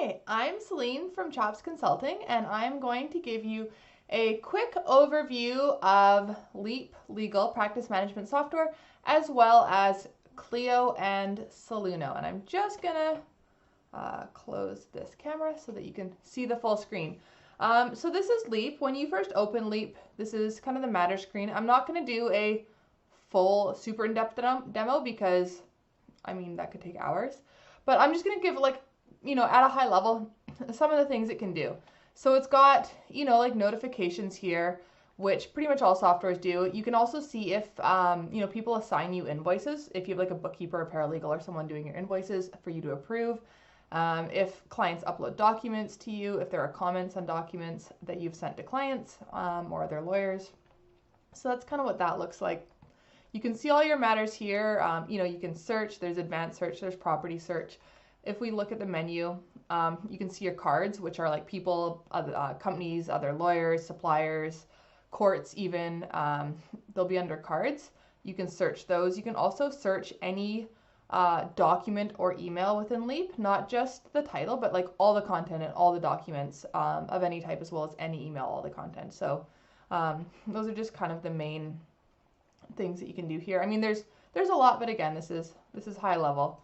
Hi, I'm Celine from Chops Consulting, and I'm going to give you a quick overview of Leap legal practice management software, as well as Clio and Soluno. And I'm just gonna close this camera so that you can see the full screen. So this is Leap. When you first open Leap, this is kind of the matter screen. I'm not gonna do a full super in-depth demo because, I mean, that could take hours. But I'm just gonna give at a high level, some of the things it can do. So it's got, like notifications here, which pretty much all softwares do. You can also see if, people assign you invoices, if you have like a bookkeeper, a paralegal, or someone doing your invoices for you to approve. If clients upload documents to you, if there are comments on documents that you've sent to clients or their lawyers. So that's kind of what that looks like. You can see all your matters here. You can search, there's advanced search, there's property search. If we look at the menu, you can see your cards, which are like people, companies, other lawyers, suppliers, courts even. They'll be under cards. You can search those. You can also search any document or email within Leap, not just the title, but like all the content and all the documents of any type, as well as any email, all the content. So those are just kind of the main things that you can do here. I mean, there's a lot, but again, this is high level.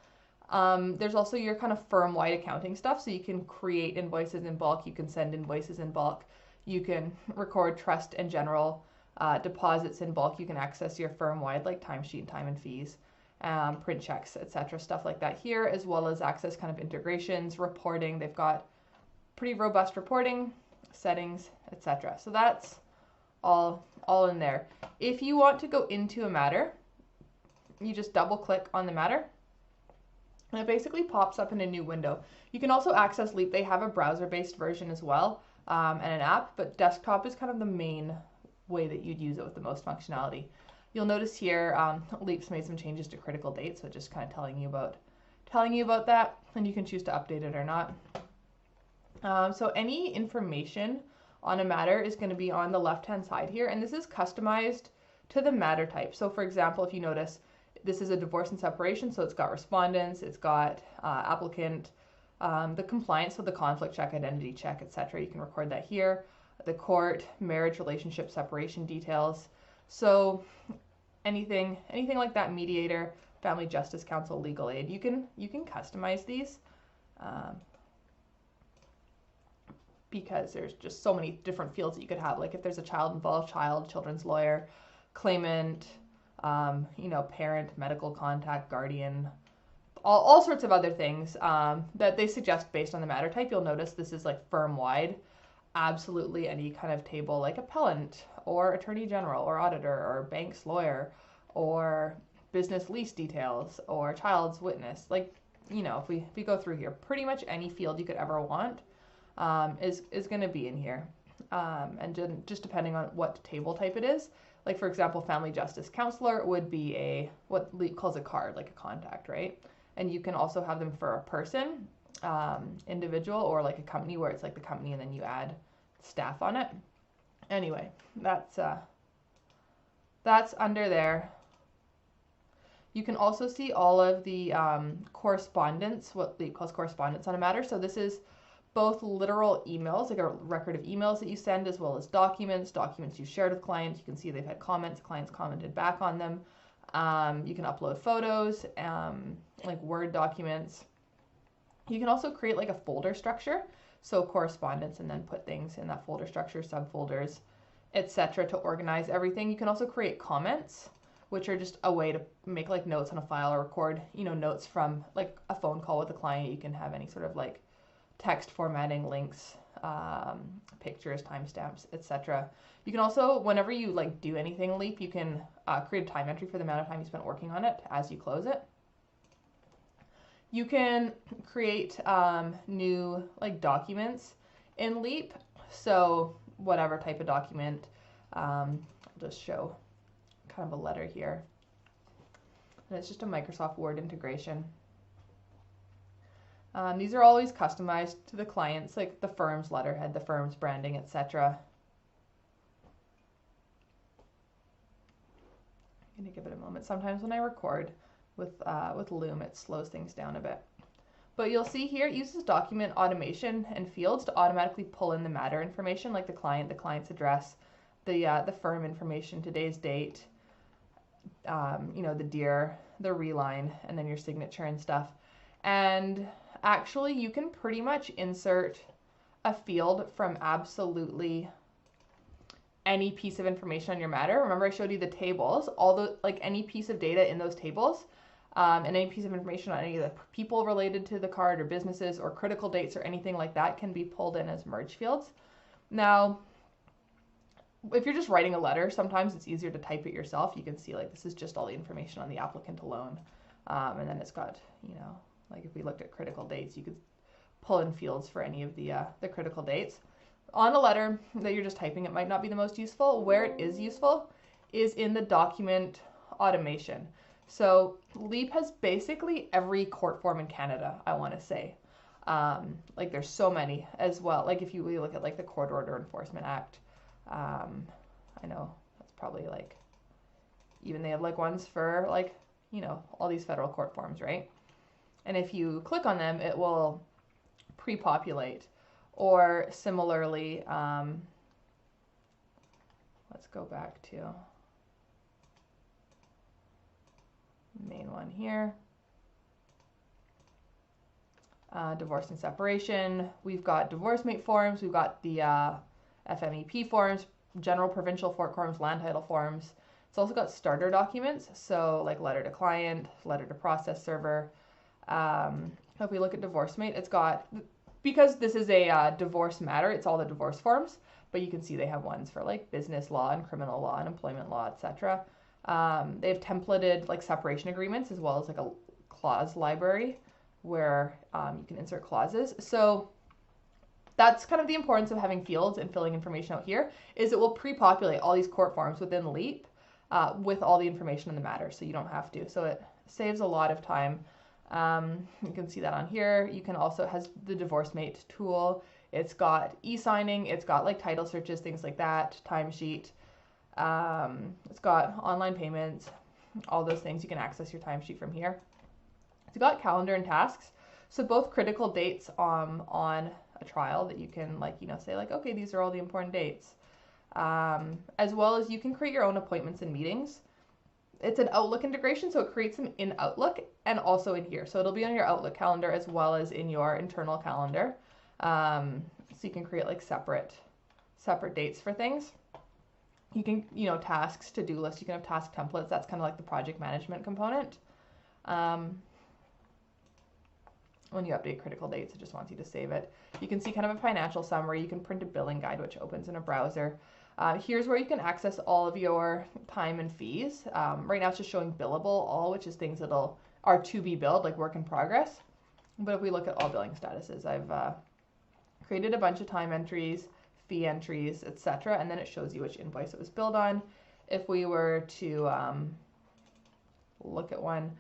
There's also your kind of firm-wide accounting stuff, so you can create invoices in bulk, you can send invoices in bulk, you can record trust and general deposits in bulk, you can access your firm-wide like timesheet, time and fees, print checks, etc., stuff like that here, as well as access kind of integrations, reporting. They've got pretty robust reporting, settings, etc. So that's all in there. If you want to go into a matter, you just double-click on the matter, and it basically pops up in a new window. You can also access Leap. They have a browser-based version as well, and an app, but desktop is kind of the main way that you'd use it with the most functionality. You'll notice here, Leap's made some changes to critical dates, so just kind of telling you about that, and you can choose to update it or not. So any information on a matter is going to be on the left-hand side here, and this is customized to the matter type. So for example, if you notice, this is a divorce and separation, so it's got respondents, it's got applicant, the compliance, so the conflict check, identity check, etc. You can record that here. The court, marriage, relationship, separation details. So anything like that, mediator, family justice counsel, legal aid, you can customize these because there's just so many different fields that you could have. Like if there's a child involved, children's lawyer, claimant, parent, medical contact, guardian, all sorts of other things that they suggest based on the matter type. You'll notice this is like firm-wide. Absolutely any kind of table like appellant or attorney general or auditor or bank's lawyer or business lease details or child's witness. Like, if we go through here, pretty much any field you could ever want is going to be in here. And just depending on what table type it is. Like for example, family justice counselor would be what Leap calls a card, like a contact, right? And you can also have them for a person, individual, or like a company where it's like the company and then you add staff on it. Anyway, that's under there. You can also see all of the correspondence, what Leap calls correspondence on a matter. So this is both literal emails, like a record of emails that you send, as well as documents you shared with clients. You can see they've had comments, clients commented back on them. You can upload photos, like Word documents. You can also create like a folder structure, so correspondence, and then put things in that folder structure, subfolders, etc., to organize everything. You can also create comments, which are just a way to make like notes on a file or record, notes from like a phone call with a client. You can have any sort of like text formatting, links, pictures, timestamps, etc. You can also, whenever you like do anything in Leap, you can create a time entry for the amount of time you spent working on it as you close it. You can create new like documents in Leap. So whatever type of document, I'll just show kind of a letter here. And it's just a Microsoft Word integration. These are always customized to the clients, like the firm's letterhead, the firm's branding, etc. I'm going to give it a moment. Sometimes when I record with Loom, it slows things down a bit. But you'll see here it uses document automation and fields to automatically pull in the matter information, like the client's address, the firm information, today's date, the DIR, the reline, and then your signature and stuff. And actually, you can pretty much insert a field from absolutely any piece of information on your matter. Remember, I showed you the tables, any piece of data in those tables, and any piece of information on any of the people related to the card or businesses or critical dates or anything like that can be pulled in as merge fields. Now, if you're just writing a letter, sometimes it's easier to type it yourself. You can see this is just all the information on the applicant alone. And then it's got, if we looked at critical dates, you could pull in fields for any of the critical dates. On a letter that you're just typing, it might not be the most useful. Where it is useful is in the document automation. So LEAP has basically every court form in Canada, I want to say. There's so many as well. If we look at the Court Order Enforcement Act, I know that's probably even they have ones for all these federal court forms, right? And if you click on them, it will pre-populate. Or similarly, let's go back to the main one here. Divorce and separation. We've got divorce mate forms. We've got the FMEP forms, general provincial forms, land title forms. It's also got starter documents, so letter to client, letter to process server. If we look at divorce mate, it's got, because this is a divorce matter, it's all the divorce forms, but you can see they have ones for business law and criminal law and employment law, etc. They have templated separation agreements as well as a clause library where you can insert clauses. So that's kind of the importance of having fields and filling information out here, is it will pre-populate all these court forms within LEAP with all the information in the matter, so you don't have to. So it saves a lot of time. You can see that on here. You can also, has the divorce mate tool. It's got e-signing. It's got title searches, things like that, timesheet. It's got online payments, all those things. You can access your timesheet from here. It's got calendar and tasks. So both critical dates on a trial that you can say okay, these are all the important dates. As well as you can create your own appointments and meetings. It's an Outlook integration, so it creates them in Outlook and also in here. So it'll be on your Outlook calendar as well as in your internal calendar. So you can create separate dates for things. You can, tasks, to-do lists. You can have task templates. That's kind of the project management component. When you update critical dates, it just wants you to save it. You can see kind of a financial summary. You can print a billing guide, which opens in a browser. Here's where you can access all of your time and fees. Right now it's just showing billable all, which is things that are to be billed, work in progress. But if we look at all billing statuses, I've created a bunch of time entries, fee entries, etc. And then it shows you which invoice it was billed on. If we were to look at one,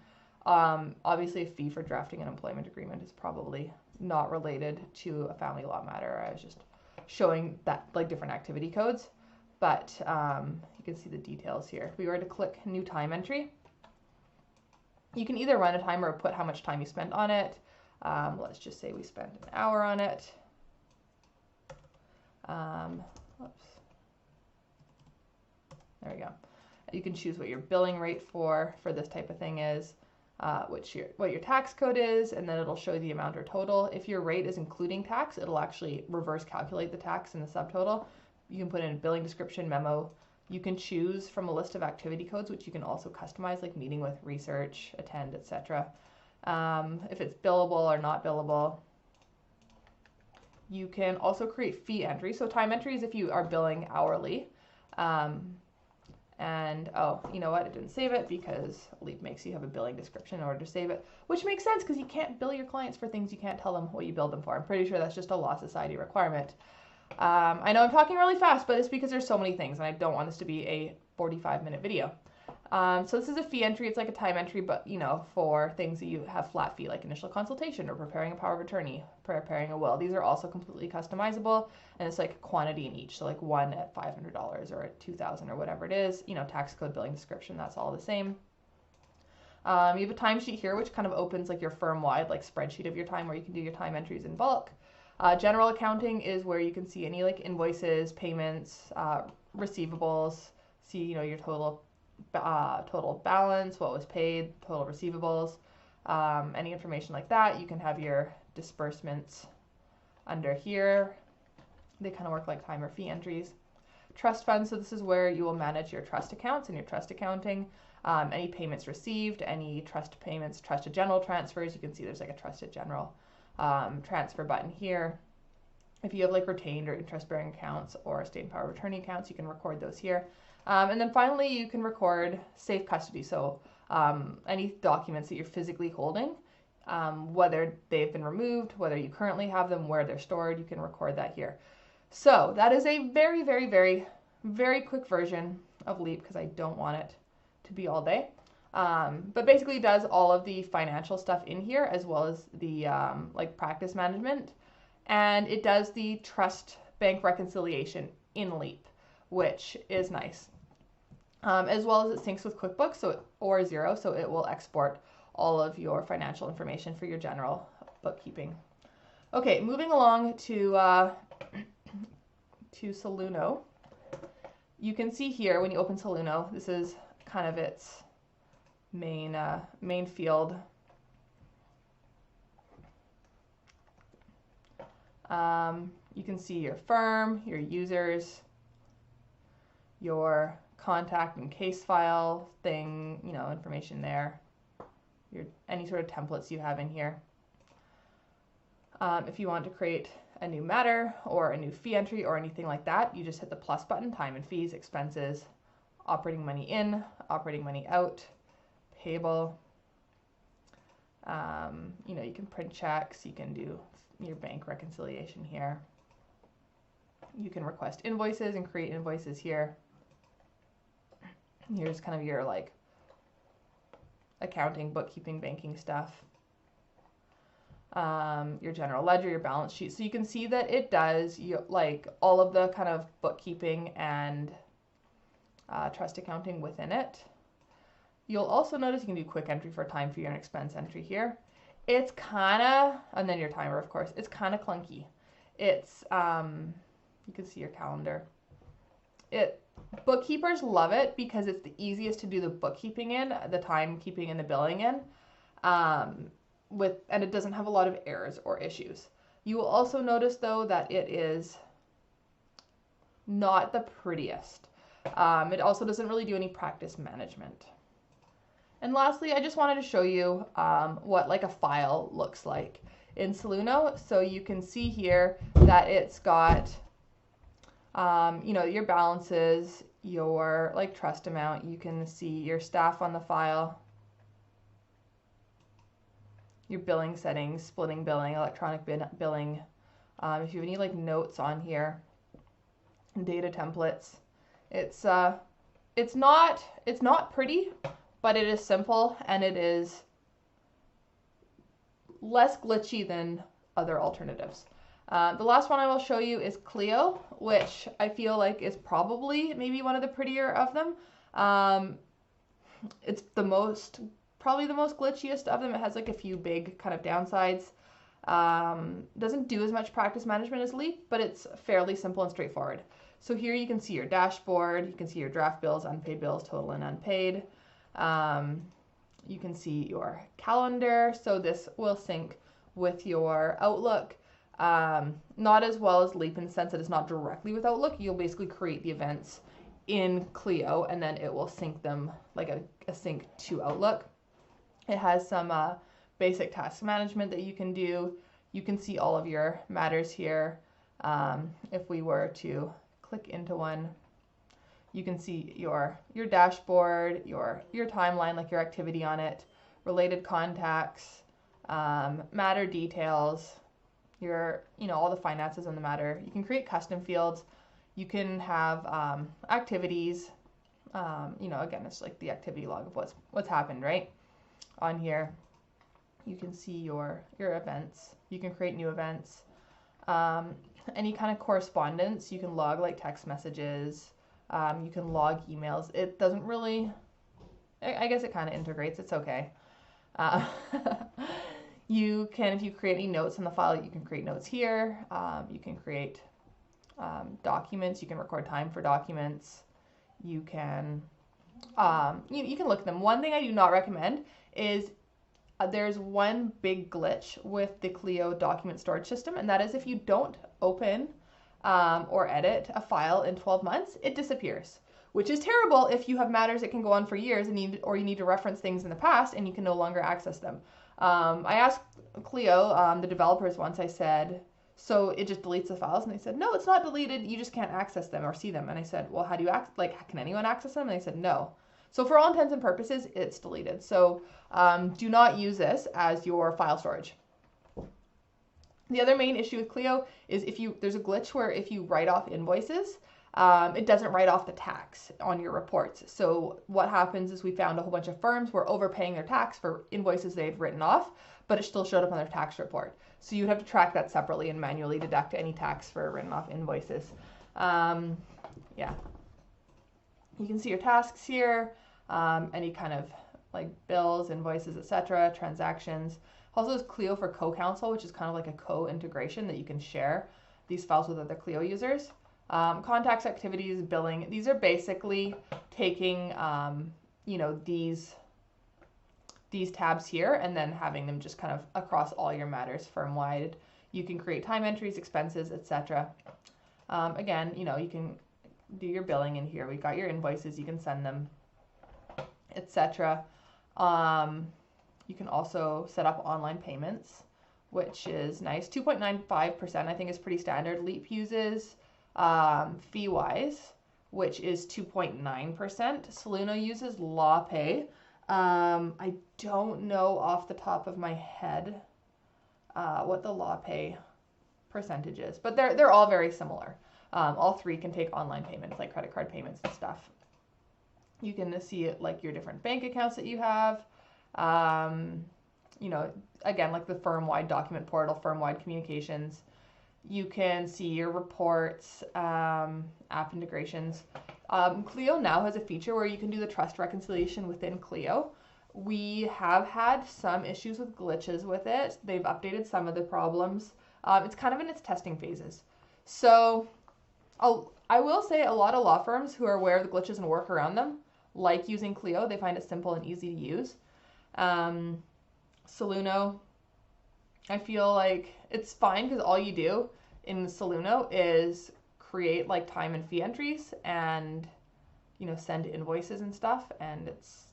obviously a fee for drafting an employment agreement is probably not related to a family law matter. I was just showing that different activity codes. But you can see the details here. If we were to click new time entry, you can either run a timer or put how much time you spent on it. Let's just say we spent an hour on it. Whoops. There we go. You can choose what your billing rate for this type of thing is, what your tax code is, and then it'll show you the amount or total. If your rate is including tax, it'll actually reverse calculate the tax in the subtotal. You can put in a billing description memo. You can choose from a list of activity codes, which you can also customize, like meeting with, research, attend, etc. If it's billable or not billable. You can also create fee entries. So time entries if you are billing hourly. And oh, you know what? It didn't save it because LEAP makes you have a billing description in order to save it, which makes sense because you can't bill your clients for things you can't tell them what you billed them for. I'm pretty sure that's just a Law Society requirement. I know I'm talking really fast, but it's because there's so many things and I don't want this to be a 45-minute video. So this is a fee entry. It's like a time entry, but for things that you have flat fee, like initial consultation or preparing a power of attorney, preparing a will. These are also completely customizable, and it's like quantity in each. So like one at $500 or at $2,000 or whatever it is. Tax code, billing description, that's all the same. You have a timesheet here, which kind of opens like your firm-wide like spreadsheet of your time where you can do your time entries in bulk. General accounting is where you can see any like invoices, payments, receivables, see your total balance, what was paid, total receivables, any information like that. You can have your disbursements under here. They kind of work like time or fee entries. Trust funds, so this is where you will manage your trust accounts and your trust accounting. Any payments received, any trust payments, trusted general transfers. You can see there's like a trusted general transfer button here. If you have like retained or interest-bearing accounts or estate and power of attorney accounts, you can record those here. And then finally, you can record safe custody. So any documents that you're physically holding, whether they've been removed, whether you currently have them, where they're stored, you can record that here. So that is a very, very, very, very quick version of Leap because I don't want it to be all day. But basically it does all of the financial stuff in here as well as the like practice management. And it does the trust bank reconciliation in Leap, which is nice. As well as it syncs with QuickBooks or Xero, so it will export all of your financial information for your general bookkeeping. Okay, moving along to Soluno. You can see here when you open Soluno, this is kind of its main field. You can see your firm, your users, your contact and case file thing, information there, any sort of templates you have in here. If you want to create a new matter or a new fee entry or anything like that, you just hit the plus button, time and fees, expenses, operating money in, operating money out, payable. You can print checks, you can do your bank reconciliation here. You can request invoices and create invoices here. Here's kind of your like accounting, bookkeeping, banking stuff. Your general ledger, your balance sheet. So you can see that it does like all of the kind of bookkeeping and trust accounting within it. You'll also notice you can do quick entry for time, fee, and expense entry here. It's kind of, and then your timer, of course, it's kind of clunky. It's, you can see your calendar. Bookkeepers love it because it's the easiest to do the bookkeeping in, the timekeeping and the billing in, and it doesn't have a lot of errors or issues. You will also notice though that it is not the prettiest. It also doesn't really do any practice management. And lastly, I just wanted to show you what like a file looks like in Saluno. So you can see here that it's got your balances, your like trust amount. You can see your staff on the file, your billing settings, splitting billing, electronic billing. If you have any like notes on here, data templates. It's not pretty, but it is simple and it is less glitchy than other alternatives. The last one I will show you is Clio, which I feel like is probably maybe one of the prettier of them. It's probably the most glitchiest of them. It has like a few big kind of downsides. Doesn't do as much practice management as Leap, but it's fairly simple and straightforward. So here you can see your dashboard, you can see your draft bills, unpaid bills, total and unpaid. You can see your calendar, so this will sync with your Outlook. Not as well as Leap in the sense that it's not directly with Outlook. You'll basically create the events in Clio and then it will sync them like a sync to Outlook. It has some basic task management that you can do. You can see all of your matters here. If we were to click into one, you can see your dashboard, your timeline, like your activity on it, related contacts, matter details, all the finances on the matter. You can create custom fields. You can have activities. Again, it's like the activity log of what's happened, right? On here, you can see your events. You can create new events. Any kind of correspondence, you can log like text messages. You can log emails. It doesn't really I guess it kind of integrates. It's okay. Uh, you can, if you create any notes in the file, you can create notes here. You can create documents. You can record time for documents. You can you can look at them. One thing I do not recommend is there's one big glitch with the Clio document storage system, and that is if you don't open or edit a file in 12 months, it disappears, which is terrible if you have matters that can go on for years and you need to reference things in the past and you can no longer access them. I asked Clio, the developers once, I said, so it just deletes the files? And they said, no, it's not deleted. You just can't access them or see them. And I said, well, how do you can anyone access them? And they said, no. So for all intents and purposes, it's deleted. So do not use this as your file storage. The other main issue with Clio is there's a glitch where if you write off invoices, it doesn't write off the tax on your reports. So what happens is we found a whole bunch of firms were overpaying their tax for invoices they'd written off, but it still showed up on their tax report. So you'd have to track that separately and manually deduct any tax for written off invoices. Yeah. You can see your tasks here, any kind of like bills, invoices, etc., transactions. Also, there's Clio for co-counsel, which is kind of like a co-integration that you can share these files with other Clio users. Contacts, activities, billing. These are basically taking, these tabs here and then having them just kind of across all your matters firm-wide. You can create time entries, expenses, etc. Again, you can do your billing in here. We've got your invoices. You can send them, etc. You can also set up online payments, which is nice. 2.95% I think is pretty standard. Leap uses fee-wise, which is 2.9%. Soluno uses LawPay. I don't know off the top of my head what the LawPay percentage is, but they're all very similar. All three can take online payments like credit card payments and stuff. You can see it like your different bank accounts that you have. Again, like the firm-wide document portal, firm-wide communications. You can see your reports, app integrations. Clio now has a feature where you can do the trust reconciliation within Clio. We have had some issues with glitches with it. They've updated some of the problems. It's kind of in its testing phases. So I will say a lot of law firms who are aware of the glitches and work around them like using Clio. They find it simple and easy to use. Soluno, I feel like it's fine because all you do in Saluno is create like time and fee entries and send invoices and stuff, and it's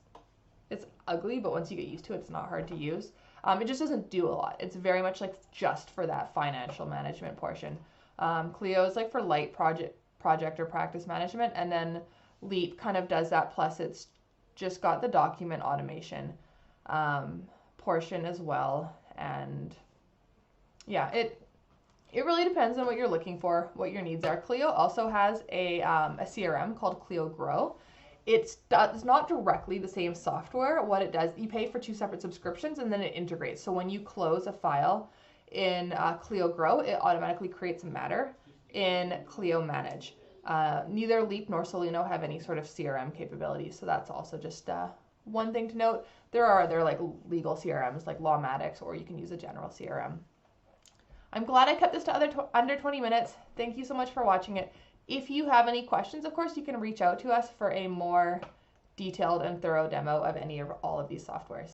ugly, but once you get used to it, it's not hard to use. It just doesn't do a lot. It's very much like just for that financial management portion. Clio is like for light project or practice management, and then Leap kind of does that, plus it's just got the document automation portion as well. And yeah, it really depends on what you're looking for, what your needs are. Clio also has a CRM called Clio Grow. It's not directly the same software. What it does, you pay for 2 separate subscriptions and then it integrates. So when you close a file in Clio Grow, it automatically creates a matter in Clio Manage. Neither Leap nor Soluno have any sort of CRM capabilities, so that's also just one thing to note. There are other like legal CRMs like Lawmatics, or you can use a general CRM. I'm glad I kept this to under 20 minutes. Thank you so much for watching it. If you have any questions, of course, you can reach out to us for a more detailed and thorough demo of any or all of these softwares.